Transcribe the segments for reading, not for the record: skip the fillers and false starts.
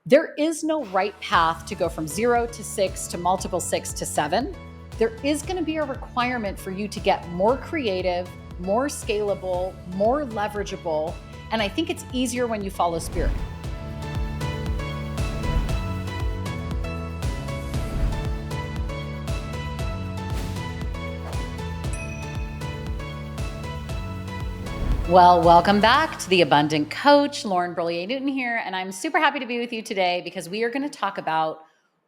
There is no right path to go from 0 to 6 to multiple 6 to 7. There is going to be a requirement for you to get more creative, more scalable, more leverageable. And I think it's easier when you follow spirit. Well, welcome back to The Abundant Coach. Lauren Brollier Newton here, and I'm super happy to be with you today because we are going to talk about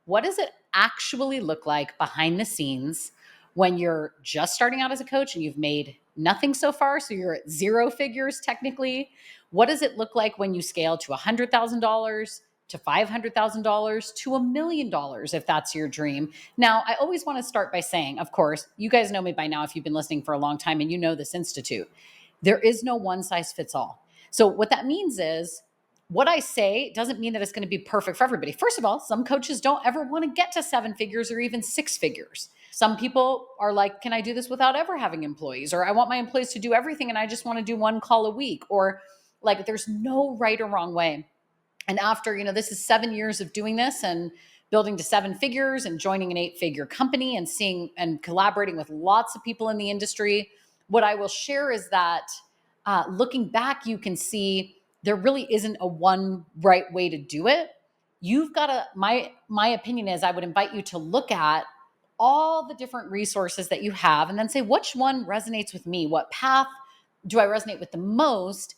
what does it actually look like behind the scenes when you're just starting out as a coach and you've made nothing so far, so you're at zero figures technically. What does it look like when you scale to $100,000, to $500,000, to $1 million if that's your dream? Now, I always want to start by saying, of course, you guys know me by now if you've been listening for a long time and you know this institute. There is no one size fits all. So what that means is what I say doesn't mean that it's going to be perfect for everybody. First of all, some coaches don't ever want to get to 7 figures or even 6 figures. Some people are like, can I do this without ever having employees? Or I want my employees to do everything and I just want to do 1 call a week. Or like, there's no right or wrong way. And after, this is 7 years of doing this and building to 7 figures and joining an 8-figure company and seeing and collaborating with lots of people in the industry, what I will share is that looking back, you can see there really isn't a one right way to do it. You've got to, my opinion is I would invite you to look at all the different resources that you have and then say, which one resonates with me? What path do I resonate with the most?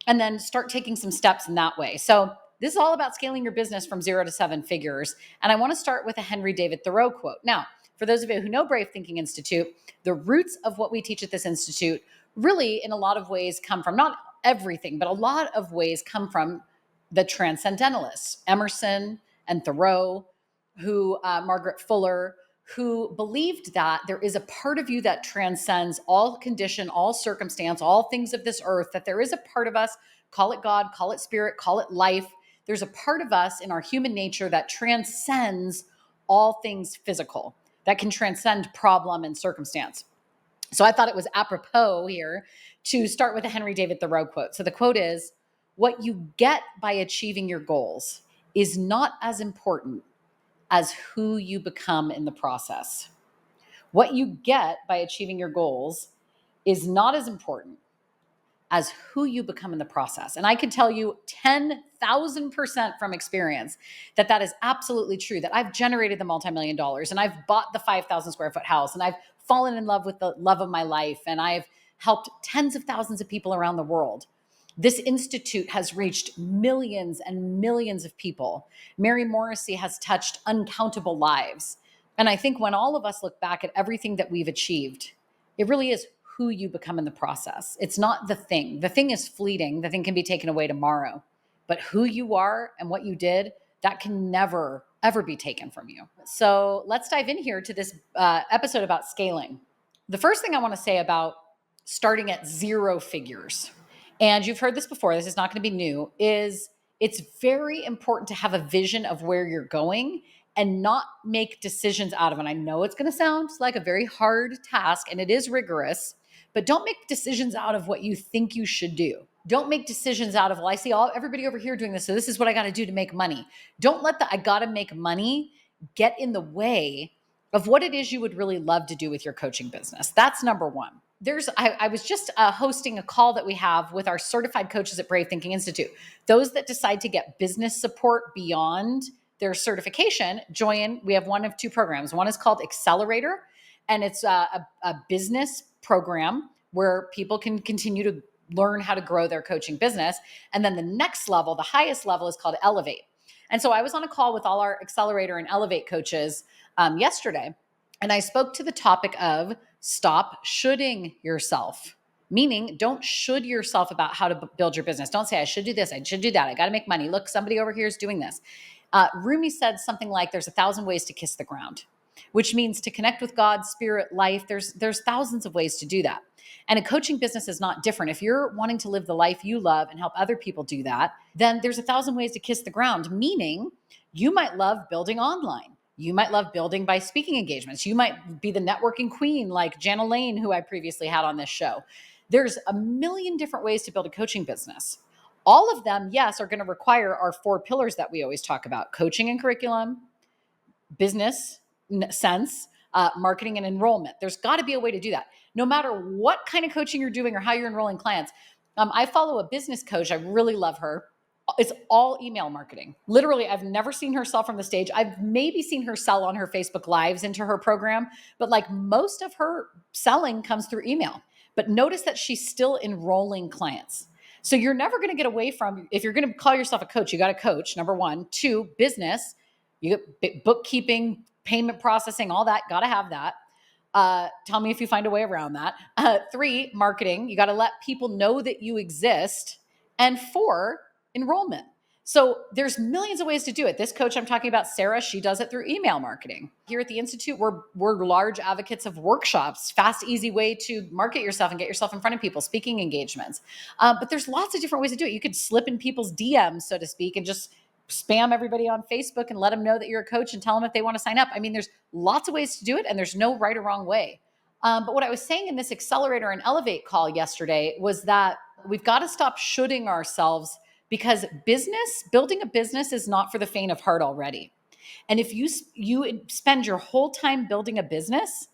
And then start taking some steps in that way. So this is all about scaling your business from 0 to 7 figures. And I want to start with a Henry David Thoreau quote. Now, for those of you who know Brave Thinking Institute, the roots of what we teach at this institute really in a lot of ways come from, not everything, but a lot of ways come from the transcendentalists, Emerson and Thoreau, Margaret Fuller, who believed that there is a part of you that transcends all condition, all circumstance, all things of this earth, that there is a part of us, call it God, call it spirit, call it life. There's a part of us in our human nature that transcends all things physical, that can transcend problem and circumstance. So I thought it was apropos here to start with a Henry David Thoreau quote. So the quote is, what you get by achieving your goals is not as important as who you become in the process. What you get by achieving your goals is not as important as who you become in the process. And I can tell you 10,000% from experience that is absolutely true, that I've generated the multi-million dollars and I've bought the 5,000 square foot house and I've fallen in love with the love of my life and I've helped tens of thousands of people around the world. This institute has reached millions and millions of people. Mary Morrissey has touched uncountable lives. And I think when all of us look back at everything that we've achieved, it really is who you become in the process. It's not the thing. The thing is fleeting. The thing can be taken away tomorrow. But who you are and what you did, that can never, ever be taken from you. So let's dive in here to this episode about scaling. The first thing I want to say about starting at 0 figures, and you've heard this before, this is not going to be new, is it's very important to have a vision of where you're going and not make decisions out of it. I know it's going to sound like a very hard task and it is rigorous, but don't make decisions out of what you think you should do. Don't make decisions out of, well, I see everybody over here doing this, so this is what I got to do to make money. Don't let the I got to make money get in the way of what it is you would really love to do with your coaching business. That's number one. I was just hosting a call that we have with our certified coaches at Brave Thinking Institute. Those that decide to get business support beyond their certification, join. We have one of 2 programs. One is called Accelerator, and it's a business program where people can continue to learn how to grow their coaching business. And then the next level, the highest level, is called Elevate. And so I was on a call with all our Accelerator and Elevate coaches yesterday, and I spoke to the topic of stop shoulding yourself. Meaning, don't should yourself about how to build your business. Don't say, I should do this, I should do that, I got to make money. Look, somebody over here is doing this. Rumi said something like, there's 1,000 ways to kiss the ground, which means to connect with God, spirit, life. There's thousands of ways to do that. And a coaching business is not different. If you're wanting to live the life you love and help other people do that, then there's 1,000 ways to kiss the ground, meaning you might love building online. You might love building by speaking engagements. You might be the networking queen like Jana Lane, who I previously had on this show. There's a million different ways to build a coaching business. All of them, yes, are going to require our 4 pillars that we always talk about: coaching and curriculum, business sense, marketing and enrollment. There's got to be a way to do that. No matter what kind of coaching you're doing or how you're enrolling clients. I follow a business coach. I really love her. It's all email marketing. Literally, I've never seen her sell from the stage. I've maybe seen her sell on her Facebook Lives into her program, but like most of her selling comes through email. But notice that she's still enrolling clients. So you're never going to get away from, if you're going to call yourself a coach, you got to coach, number one. 2, business, you get bookkeeping, payment processing, all that, got to have that. Tell me if you find a way around that. 3, marketing, you got to let people know that you exist. And 4, enrollment. So there's millions of ways to do it. This coach I'm talking about, Sarah, she does it through email marketing. Here at the Institute, we're large advocates of workshops, fast, easy way to market yourself and get yourself in front of people, speaking engagements. But there's lots of different ways to do it. You could slip in people's DMs, so to speak, and just spam everybody on Facebook and let them know that you're a coach and tell them if they want to sign up. I mean, there's lots of ways to do it, and there's no right or wrong way. But what I was saying in this Accelerator and Elevate call yesterday was that we've got to stop shoulding ourselves, because building a business is not for the faint of heart already. And if you spend your whole time building a business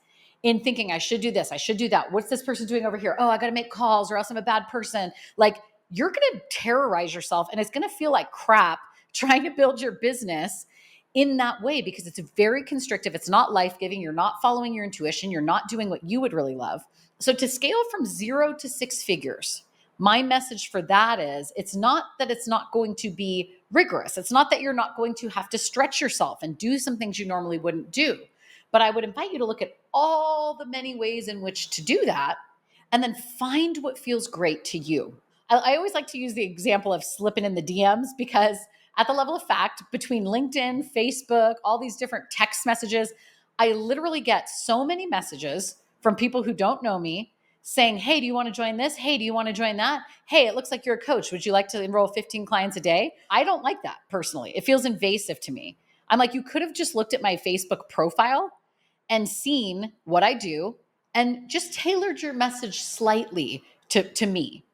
in thinking, I should do this, I should do that, what's this person doing over here? Oh, I got to make calls or else I'm a bad person. Like, you're going to terrorize yourself, and it's going to feel like crap trying to build your business in that way, because it's very constrictive. It's not life-giving. You're not following your intuition. You're not doing what you would really love. So to scale from 0 to 6 figures, my message for that is, it's not that it's not going to be rigorous. It's not that you're not going to have to stretch yourself and do some things you normally wouldn't do. But I would invite you to look at all the many ways in which to do that, and then find what feels great to you. I always like to use the example of slipping in the DMs, because at the level of fact, between LinkedIn, Facebook, all these different text messages, I literally get so many messages from people who don't know me saying, hey, do you want to join this? Hey, do you want to join that? Hey, it looks like you're a coach. Would you like to enroll 15 clients a day? I don't like that personally. It feels invasive to me. I'm like, you could have just looked at my Facebook profile and seen what I do and just tailored your message slightly to me.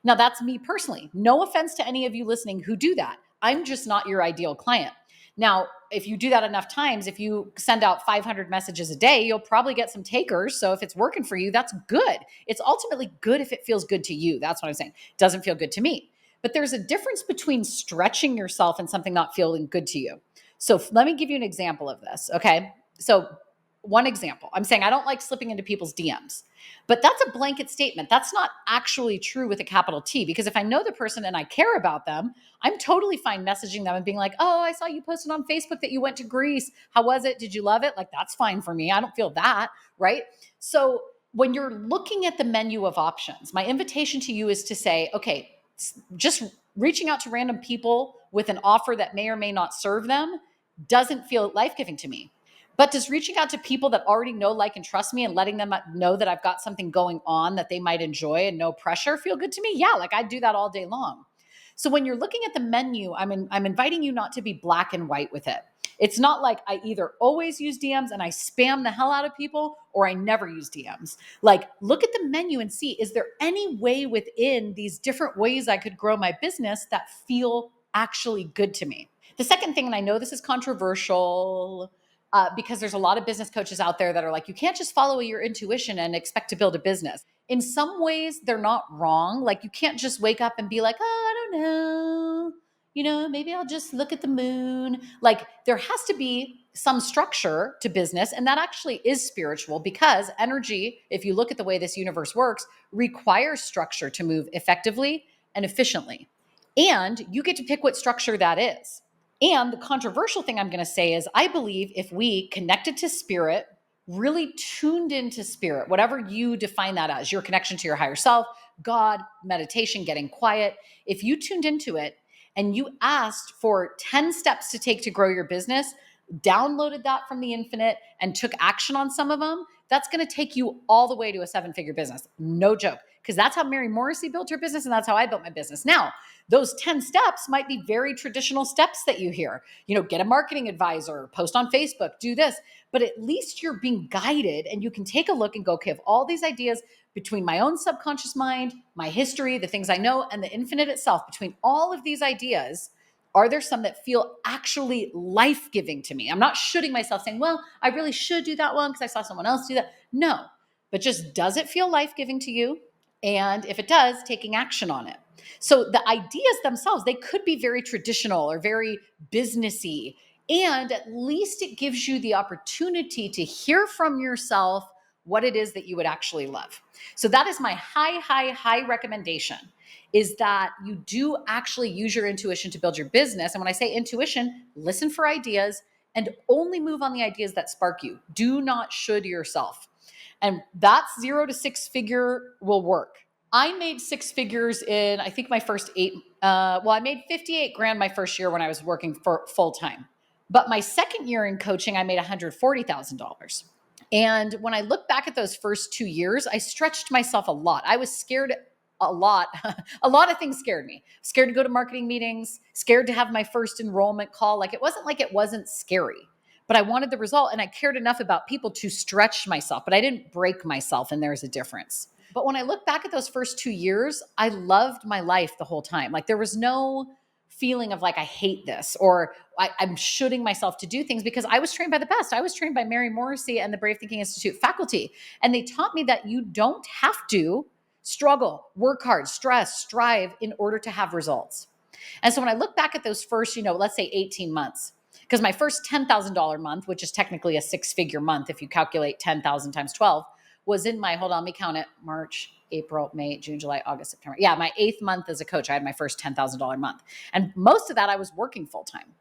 Now, that's me personally. No offense to any of you listening who do that. I'm just not your ideal client. Now, if you do that enough times, if you send out 500 messages a day, you'll probably get some takers. So if it's working for you, that's good. It's ultimately good if it feels good to you. That's what I'm saying. It doesn't feel good to me. But there's a difference between stretching yourself and something not feeling good to you. So let me give you an example of this, okay? So one example, I'm saying I don't like slipping into people's DMs, but that's a blanket statement. That's not actually true with a capital T, because if I know the person and I care about them, I'm totally fine messaging them and being like, oh, I saw you posted on Facebook that you went to Greece. How was it? Did you love it? Like, that's fine for me. I don't feel that, right? So when you're looking at the menu of options, my invitation to you is to say, okay, just reaching out to random people with an offer that may or may not serve them doesn't feel life-giving to me. But does reaching out to people that already know, like, and trust me and letting them know that I've got something going on that they might enjoy and no pressure feel good to me? Yeah, like, I'd do that all day long. So when you're looking at the menu, I'm inviting you not to be black and white with it. It's not like I either always use DMs and I spam the hell out of people, or I never use DMs. Like, look at the menu and see, is there any way within these different ways I could grow my business that feel actually good to me? The second thing, and I know this is controversial, because there's a lot of business coaches out there that are like, you can't just follow your intuition and expect to build a business. In some ways, they're not wrong. Like, you can't just wake up and be like, oh, I don't know. Maybe I'll just look at the moon. Like, there has to be some structure to business. And that actually is spiritual, because energy, if you look at the way this universe works, requires structure to move effectively and efficiently. And you get to pick what structure that is. And the controversial thing I'm going to say is, I believe if we connected to spirit, really tuned into spirit, whatever you define that as, your connection to your higher self, God, meditation, getting quiet, if you tuned into it and you asked for 10 steps to take to grow your business, downloaded that from the infinite and took action on some of them, that's going to take you all the way to a 7-figure business. No joke. Because that's how Mary Morrissey built her business, and that's how I built my business. Now, Those 10 steps might be very traditional steps that you hear. Get a marketing advisor, post on Facebook, do this. But at least you're being guided and you can take a look and go, okay, of all these ideas between my own subconscious mind, my history, the things I know, and the infinite itself, between all of these ideas, are there some that feel actually life-giving to me? I'm not shooting myself saying, well, I really should do that one because I saw someone else do that. No, but just does it feel life-giving to you? And if it does, taking action on it. So the ideas themselves, they could be very traditional or very businessy. And at least it gives you the opportunity to hear from yourself what it is that you would actually love. So that is my high recommendation, is that you do actually use your intuition to build your business. And when I say intuition, listen for ideas and only move on the ideas that spark you. Do not should yourself. And that's 0 to 6 figure will work. I made 6 figures in, I think, my first 8. I made 58 grand my first year when I was working for full time. But my second year in coaching, I made $140,000. And when I look back at those first 2 years, I stretched myself a lot. I was scared a lot. A lot of things scared me. Scared to go to marketing meetings, scared to have my first enrollment call. Like it wasn't scary, but I wanted the result and I cared enough about people to stretch myself, but I didn't break myself, and there's a difference. But when I look back at those first 2 years, I loved my life the whole time. Like there was no feeling of like, I hate this, or I'm shooting myself to do things, because I was trained by the best. I was trained by Mary Morrissey and the Brave Thinking Institute faculty. And they taught me that you don't have to struggle, work hard, stress, strive in order to have results. And so when I look back at those first, let's say 18 months, because my first $10,000 month, which is technically a 6-figure month if you calculate 10,000 times 12, was in my, hold on, let me count it, March, April, May, June, July, August, September. Yeah, my 8th month as a coach, I had my first $10,000 month. And most of that I was working full-time.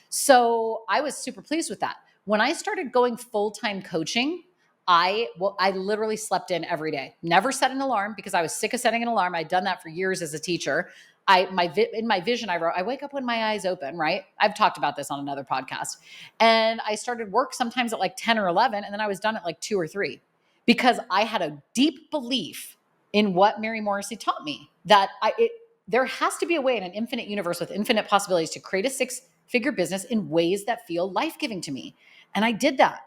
So I was super pleased with that. When I started going full-time coaching, I literally slept in every day. Never set an alarm because I was sick of setting an alarm. I'd done that for years as a teacher. In my vision, I wrote, I wake up when my eyes open, right? I've talked about this on another podcast. And I started work sometimes at like 10 or 11, and then I was done at like 2 or 3, because I had a deep belief in what Mary Morrissey taught me, that there has to be a way in an infinite universe with infinite possibilities to create a 6-figure business in ways that feel life-giving to me. And I did that.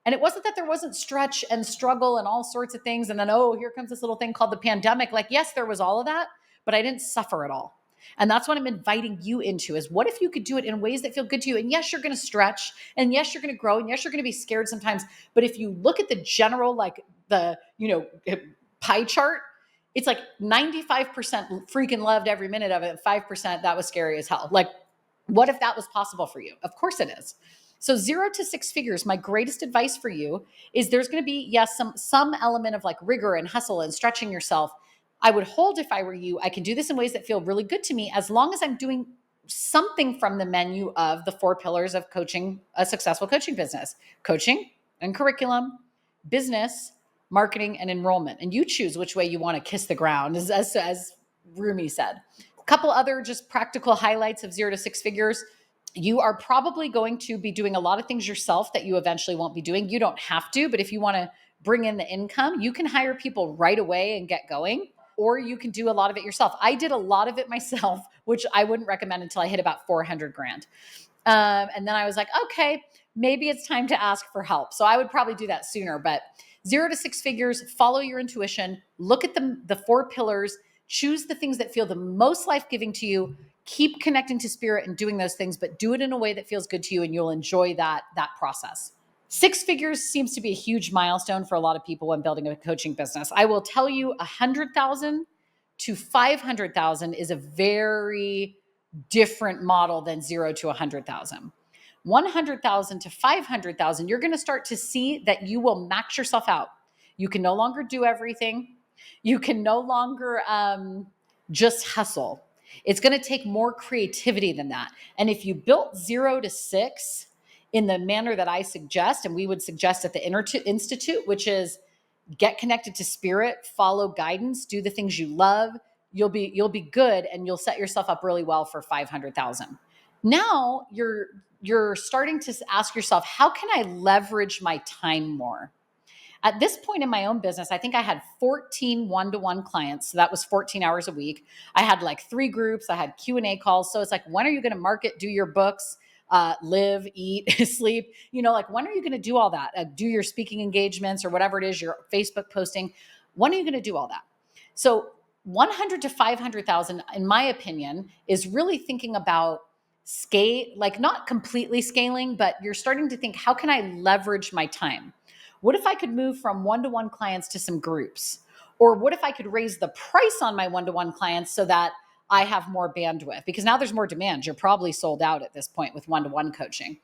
And it wasn't that there wasn't stretch and struggle and all sorts of things. And then, here comes this little thing called the pandemic. Like, yes, there was all of that, but I didn't suffer at all. And that's what I'm inviting you into, is what if you could do it in ways that feel good to you? And yes, you're going to stretch, and yes, you're going to grow, and yes, you're going to be scared sometimes. But if you look at the general, like the, pie chart, it's like 95% freaking loved every minute of it. 5% that was scary as hell. Like, what if that was possible for you? Of course it is. So 0 to 6 figures, my greatest advice for you is there's going to be, yes, some element of like rigor and hustle and stretching yourself. I would hold, if I were you, I can do this in ways that feel really good to me, as long as I'm doing something from the menu of the 4 pillars of coaching a successful coaching business: coaching and curriculum, business, marketing, and enrollment. And you choose which way you want to kiss the ground, as Rumi said. A couple other just practical highlights of 0 to 6 figures. You are probably going to be doing a lot of things yourself that you eventually won't be doing. You don't have to, but if you want to bring in the income, you can hire people right away and get going, or you can do a lot of it yourself. I did a lot of it myself, which I wouldn't recommend until I hit about 400 grand. And then I was like, okay, maybe it's time to ask for help. So I would probably do that sooner. But 0 to 6 figures, follow your intuition, look at the 4 pillars, choose the things that feel the most life-giving to you, keep connecting to spirit and doing those things, but do it in a way that feels good to you, and you'll enjoy that process. 6 figures seems to be a huge milestone for a lot of people when building a coaching business. I will tell you, 100,000 to 500,000 is a very different model than 0 to 100,000. 100,000 to 500,000, you're going to start to see that you will max yourself out. You can no longer do everything. You can no longer just hustle. It's going to take more creativity than that. And if you built 0 to 6 in the manner that I suggest, and we would suggest at the Institute, which is get connected to spirit, follow guidance, do the things you love, you'll be good, and you'll set yourself up really well for 500,000. Now you're starting to ask yourself, how can I leverage my time more? At this point in my own business, I think I had 14 one-to-one clients. So that was 14 hours a week. I had like 3 groups. I had Q&A calls. So it's like, when are you going to market, do your books, live, eat, sleep? Like, when are you going to do all that? Do your speaking engagements or whatever it is, your Facebook posting. When are you going to do all that? So 100 to 500,000, in my opinion, is really thinking about scale, like not completely scaling, but you're starting to think, how can I leverage my time? What if I could move from one-to-one clients to some groups? Or what if I could raise the price on my one-to-one clients so that I have more bandwidth? Because now there's more demand. You're probably sold out at this point with one-to-one coaching.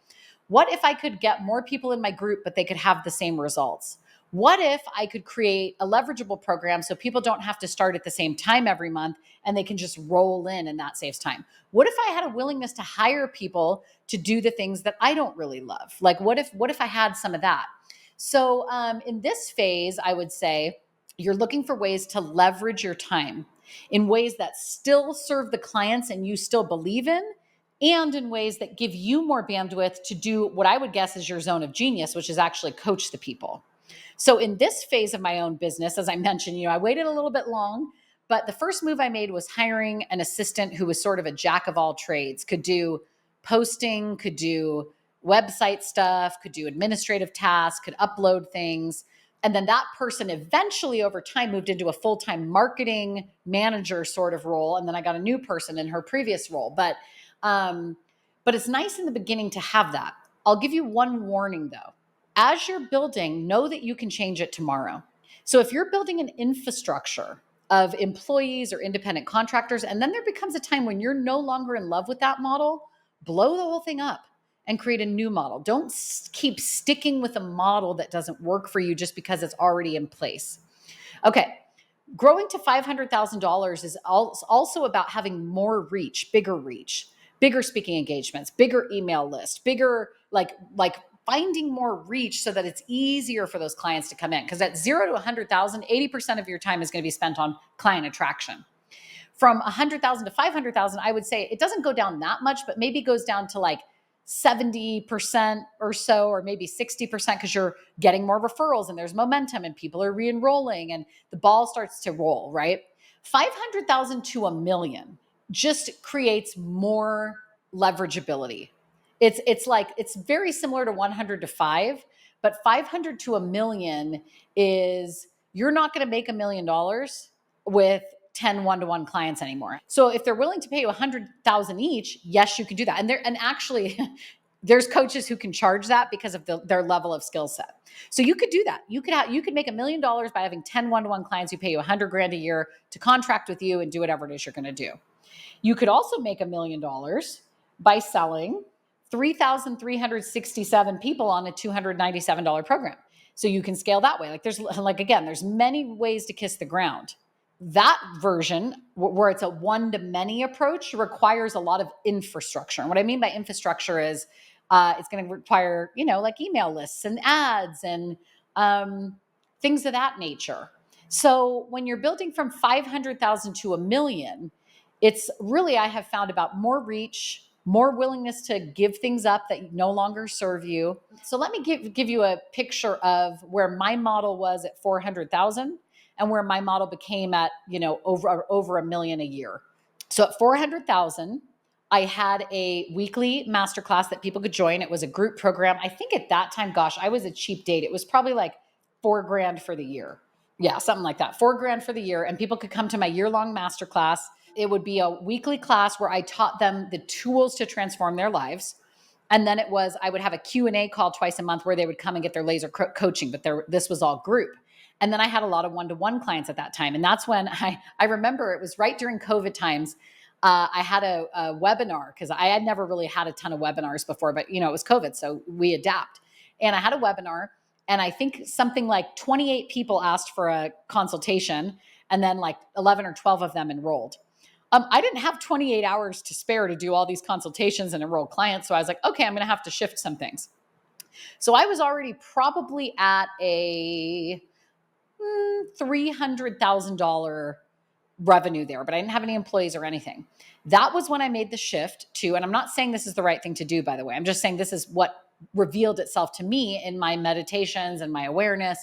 What if I could get more people in my group, but they could have the same results? What if I could create a leverageable program so people don't have to start at the same time every month and they can just roll in, and that saves time? What if I had a willingness to hire people to do the things that I don't really love? Like, what if I had some of that? So in this phase, I would say you're looking for ways to leverage your time in ways that still serve the clients and you still believe in, and in ways that give you more bandwidth to do what I would guess is your zone of genius, which is actually coach the people. So in this phase of my own business, as I mentioned, I waited a little bit long, but the first move I made was hiring an assistant who was sort of a jack of all trades, could do posting, could do website stuff, could do administrative tasks, could upload things. And then that person eventually over time moved into a full-time marketing manager sort of role. And then I got a new person in her previous role. But it's nice in the beginning to have that. I'll give you one warning though. As you're building, know that you can change it tomorrow. So if you're building an infrastructure of employees or independent contractors, and then there becomes a time when you're no longer in love with that model, blow the whole thing up and create a new model. Don't keep sticking with a model that doesn't work for you just because it's already in place. Okay. Growing to $500,000 is also about having more reach, bigger speaking engagements, bigger email lists, bigger, like finding more reach so that it's easier for those clients to come in. Because at 0 to 100,000, 80% of your time is going to be spent on client attraction. From 100,000 to 500,000, I would say it doesn't go down that much, but maybe goes down to like 70% or so, or maybe 60%, because you're getting more referrals and there's momentum and people are re-enrolling and the ball starts to roll, right? 500,000 to $1 million just creates more leverageability. It's very similar to 100 to 5, but 500 to $1 million is, you're not going to make $1 million with 10 one-to-one clients anymore. So if they're willing to pay you 100,000 each, yes, you can do that. And actually there's coaches who can charge that because of their level of skill set. So you could do that. You could make $1 million by having 10 one-to-one clients who pay you $100,000 a year to contract with you and do whatever it is you're going to do. You could also make $1 million by selling 3,367 people on a $297 program. So you can scale that way. There's many ways to kiss the ground. That version, where it's a one-to-many approach, requires a lot of infrastructure. And what I mean by infrastructure is it's going to require, like email lists and ads and things of that nature. So when you're building from 500,000 to $1 million, it's really, I have found, about more reach, more willingness to give things up that no longer serve you. So let me give you a picture of where my model was at 400,000 and where my model became at, over $1 million a year. So at 400,000, I had a weekly masterclass that people could join. It was a group program. I think at that time, gosh, I was a cheap date. It was probably like $4,000 for the year. Yeah, something like that. $4,000 for the year. And people could come to my year-long masterclass. It would be a weekly class where I taught them the tools to transform their lives. And then I would have a Q&A call twice a month where they would come and get their laser coaching, but this was all group. And then I had a lot of one-to-one clients at that time. And that's when I remember it was right during COVID times. I had a webinar, because I had never really had a ton of webinars before, but it was COVID, so we adapt. And I had a webinar, and I think something like 28 people asked for a consultation, and then like 11 or 12 of them enrolled. I didn't have 28 hours to spare to do all these consultations and enroll clients. So I was like, okay, I'm going to have to shift some things. So I was already probably at a $300,000 revenue there, but I didn't have any employees or anything. That was when I made the shift to, and I'm not saying this is the right thing to do, by the way. I'm just saying this is what revealed itself to me in my meditations and my awareness.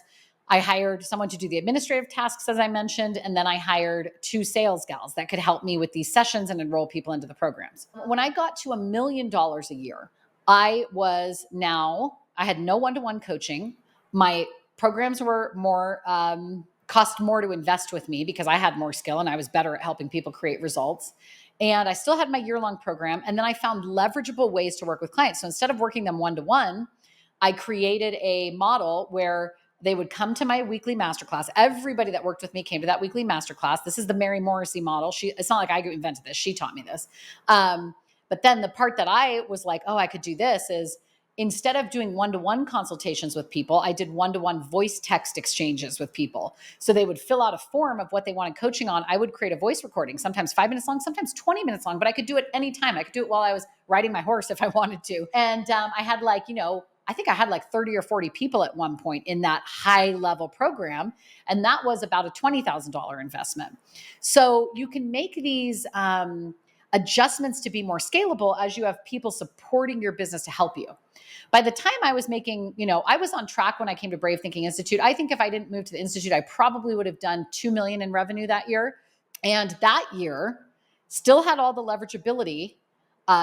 I hired someone to do the administrative tasks, as I mentioned, and then I hired 2 sales gals that could help me with these sessions and enroll people into the programs. When I got to $1 million a year, I had no one-to-one coaching. My programs were more, cost more to invest with me because I had more skill and I was better at helping people create results. And I still had my year-long program. And then I found leverageable ways to work with clients. So instead of working them one-to-one, I created a model where they would come to my weekly masterclass. Everybody that worked with me came to that weekly masterclass. This is the Mary Morrissey model. It's not like I invented this. She taught me this. But then the part that I was like, oh, I could do this is instead of doing one-to-one consultations with people, I did one-to-one voice text exchanges with people. So they would fill out a form of what they wanted coaching on. I would create a voice recording, sometimes 5 minutes long, sometimes 20 minutes long, but I could do it anytime. I could do it while I was riding my horse if I wanted to. And I had I think I had 30 or 40 people at one point in that high level program. And that was about a $20,000 investment. So you can make these adjustments to be more scalable as you have people supporting your business to help you. By the time I was making, I was on track when I came to Brave Thinking Institute. I think if I didn't move to the Institute, I probably would have done 2 million in revenue that year. And that year still had all the leverageability,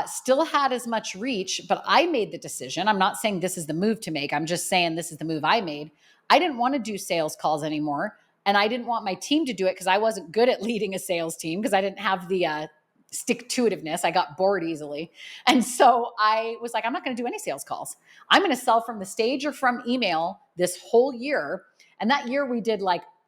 still had as much reach, but I made the decision. I'm not saying this is the move to make. I'm just saying this is the move I made. I didn't want to do sales calls anymore. And I didn't want my team to do it because I wasn't good at leading a sales team because I didn't have the stick-to-itiveness. I got bored easily. And so I was like, I'm not going to do any sales calls. I'm going to sell from the stage or from email this whole year. And that year we did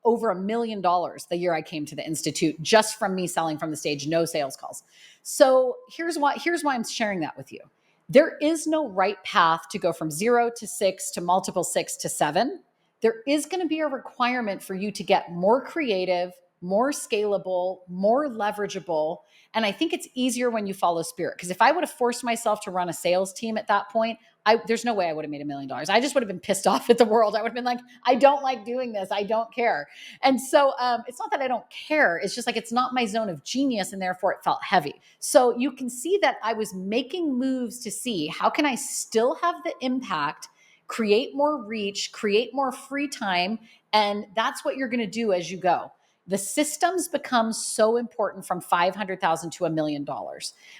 over $1 million the year I came to the Institute, just from me selling from the stage, no sales calls. So here's why I'm sharing that with you. There is no right path to go from 0 to 6 to multiple 6 to 7. There is going to be a requirement for you to get more creative, more scalable, more leverageable. And I think it's easier when you follow spirit. Because if I would have forced myself to run a sales team at that point, there's no way I would have made $1 million. I just would have been pissed off at the world. I would have been like, I don't like doing this. I don't care. And so it's not that I don't care. It's just it's not my zone of genius, and therefore it felt heavy. So you can see that I was making moves to see how can I still have the impact, create more reach, create more free time. And that's what you're going to do as you go. The systems become so important from $500,000 to $1 million.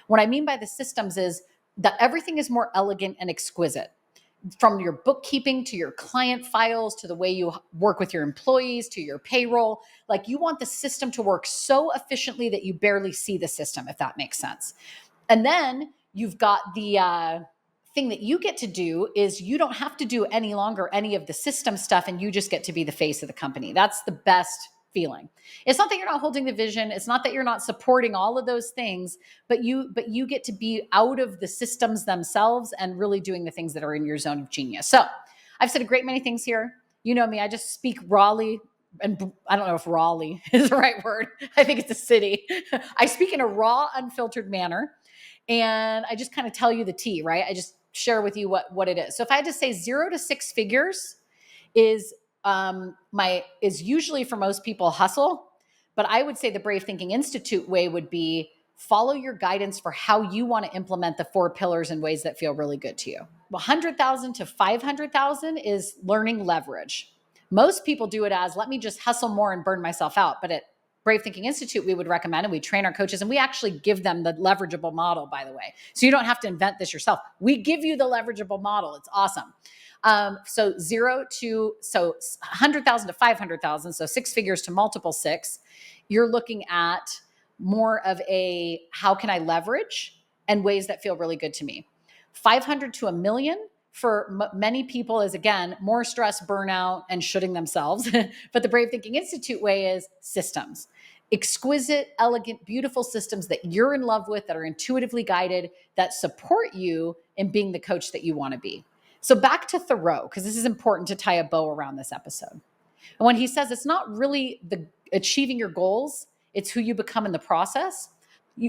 What I mean by the systems is that everything is more elegant and exquisite. From your bookkeeping to your client files to the way you work with your employees to your payroll. You want the system to work so efficiently that you barely see the system, if that makes sense. And then you've got the thing that you get to do is you don't have to do any longer any of the system stuff, and you just get to be the face of the company. That's the best feeling. It's not that you're not holding the vision. It's not that you're not supporting all of those things, but you get to be out of the systems themselves and really doing the things that are in your zone of genius. So I've said a great many things here. You know me, I just speak rawly, and I don't know if Raleigh is the right word. I think it's a city. I speak in a raw, unfiltered manner, and I just kind of tell you the tea, right? I just share with you what it is. So if I had to say 0 to 6 figures is usually for most people hustle, but I would say the Brave Thinking Institute way would be follow your guidance for how you want to implement the 4 pillars in ways that feel really good to you. 100,000 to 500,000 is learning leverage. Most people do it as, let me just hustle more and burn myself out. But at Brave Thinking Institute, we would recommend, and we train our coaches, and we actually give them the leverageable model, by the way. So you don't have to invent this yourself. We give you the leverageable model. It's awesome. So 100,000 to 500,000. So 6 figures to multiple 6, you're looking at more of a, how can I leverage and ways that feel really good to me. 500 to $1 million for many people is, again, more stress, burnout, and shooting themselves. But the Brave Thinking Institute way is systems. Exquisite, elegant, beautiful systems that you're in love with, that are intuitively guided, that support you in being the coach that you want to be. So back to Thoreau, because this is important to tie a bow around this episode. And when he says it's not really the achieving your goals, it's who you become in the process.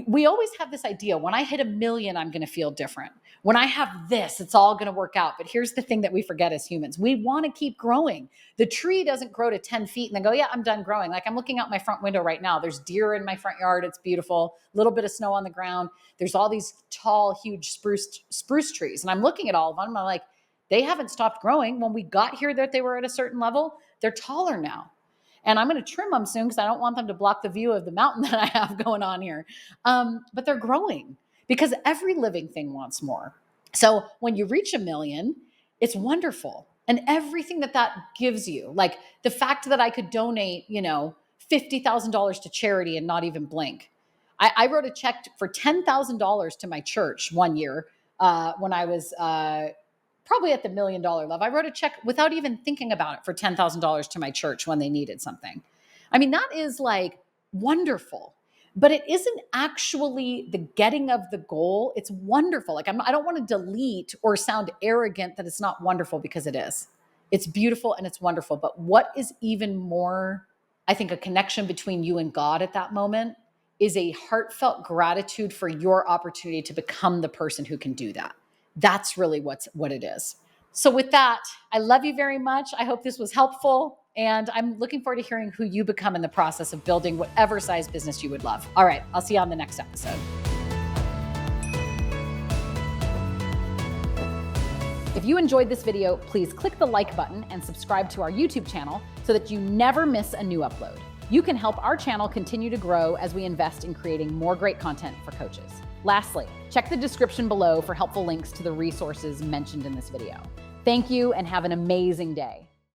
We always have this idea, when I hit $1 million, I'm going to feel different. When I have this, it's all going to work out. But here's the thing that we forget as humans. We want to keep growing. The tree doesn't grow to 10 feet and then go, yeah, I'm done growing. I'm looking out my front window right now. There's deer in my front yard. It's beautiful. A little bit of snow on the ground. There's all these tall, huge spruce trees. And I'm looking at all of them. I'm like, They haven't stopped growing. When we got here that they were at a certain level, they're taller now. And I'm going to trim them soon because I don't want them to block the view of the mountain that I have going on here. But they're growing because every living thing wants more. So when you reach 1 million, it's wonderful. And everything that gives you, like the fact that I could donate, $50,000 to charity and not even blink. I wrote a check for $10,000 to my church one year when I was probably at the $1 million level. I wrote a check without even thinking about it for $10,000 to my church when they needed something. I mean, that is like wonderful, but it isn't actually the getting of the goal. It's wonderful. Like I don't want to delete or sound arrogant that it's not wonderful, because it is. It's beautiful and it's wonderful. But what is even more, I think, a connection between you and God at that moment is a heartfelt gratitude for your opportunity to become the person who can do that. That's really what it is. So with that, I love you very much. I hope this was helpful. And I'm looking forward to hearing who you become in the process of building whatever size business you would love. All right, I'll see you on the next episode. If you enjoyed this video, please click the like button and subscribe to our YouTube channel so that you never miss a new upload. You can help our channel continue to grow as we invest in creating more great content for coaches. Lastly, check the description below for helpful links to the resources mentioned in this video. Thank you and have an amazing day.